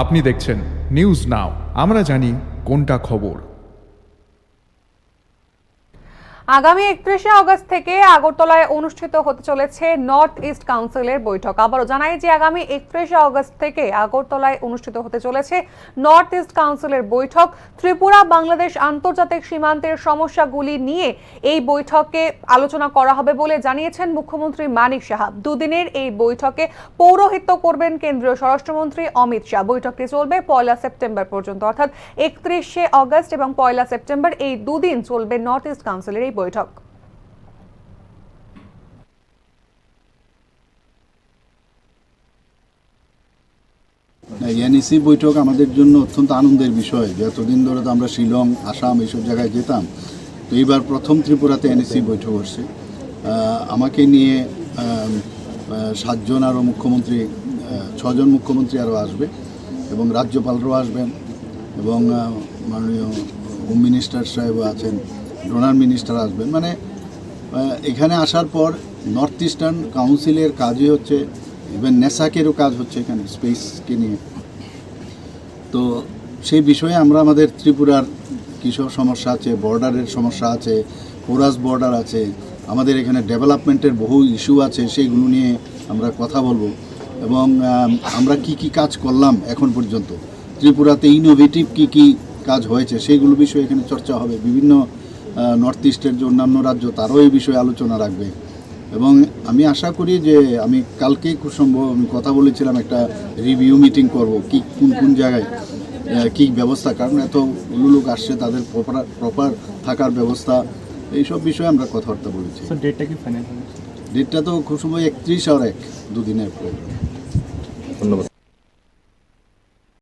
আপনি দেখছেন news now, আমরা জানি কোনটা খবর। আগামী 31শে আগস্ট থেকে আগরতলায় অনুষ্ঠিত হতে চলেছে নর্থ ইস্ট কাউন্সিলের বৈঠক। আবারও জানাই যে আগামী 31শে আগস্ট থেকে আগরতলায় অনুষ্ঠিত হতে চলেছে নর্থ ইস্ট কাউন্সিলের বৈঠক। ত্রিপুরা বাংলাদেশ আন্তর্জাতিক সীমান্তের সমস্যাগুলি নিয়ে এই বৈঠকে আলোচনা করা হবে বলে জানিয়েছেন মুখ্যমন্ত্রী মানিক সাহা। দুদিনের এই বৈঠকে পৌরোহিত্য করবেন কেন্দ্রীয় স্বরাষ্ট্রমন্ত্রী অমিত শাহ। বৈঠকটি চলবে 1 সেপ্টেম্বর পর্যন্ত, অর্থাৎ 31শে আগস্ট এবং 1 সেপ্টেম্বর এই দুদিন চলবে নর্থ ইস্ট কাউন্সিলের বৈঠক। এনইসি বৈঠক আমাদের জন্য অত্যন্ত আনন্দের বিষয়। যতদিন ধরে তো আমরা শিলং, আসাম এইসব জায়গায় যেতাম, তো এইবার প্রথম ত্রিপুরাতে এনইসি বৈঠক হচ্ছে। আমাকে নিয়ে 7 জন আরও মুখ্যমন্ত্রী, 6 জন মুখ্যমন্ত্রী আরও আসবে এবং রাজ্যপালরাও আসবেন এবং মাননীয় হোম মিনিস্টার সাহেবও আছেন, ডোনার মিনিস্টার আসবেন। মানে এখানে আসার পর নর্থ ইস্টার্ন কাউন্সিলের কাজই হচ্ছে, ইভেন নেসাকেরও কাজ হচ্ছে এখানে স্পেসকে নিয়ে। তো সেই বিষয়ে আমরা আমাদের ত্রিপুরার কৃষক সমস্যা আছে, বর্ডারের সমস্যা আছে, পোরাস বর্ডার আছে, আমাদের এখানে ডেভেলপমেন্টের বহু ইস্যু আছে, সেইগুলো নিয়ে আমরা কথা বলবো এবং আমরা কি কি কাজ করলাম এখন পর্যন্ত, ত্রিপুরাতে ইনোভেটিভ কি কি কাজ হয়েছে সেইগুলো বিষয়ে এখানে চর্চা হবে। বিভিন্ন নর্থ ইস্টের যে অন্যান্য রাজ্য তারাও এই বিষয়ে আলোচনা রাখবে এবং আমি আশা করি যে আমি কালকেই খুব সম্ভব আমি কথা বলেছিলাম একটা রিভিউ মিটিং করব, কি কোন কোন জায়গায় কী ব্যবস্থা, কারণ এত লোক আসছে তাদের প্রপার থাকার ব্যবস্থা, এইসব বিষয়ে আমরা কথাবার্তা বলেছি। ডেটটা কি ফাইনাল? ডেটটা তো খুব সম্ভব 31 আর 1 দুদিনের পরে। ধন্যবাদ।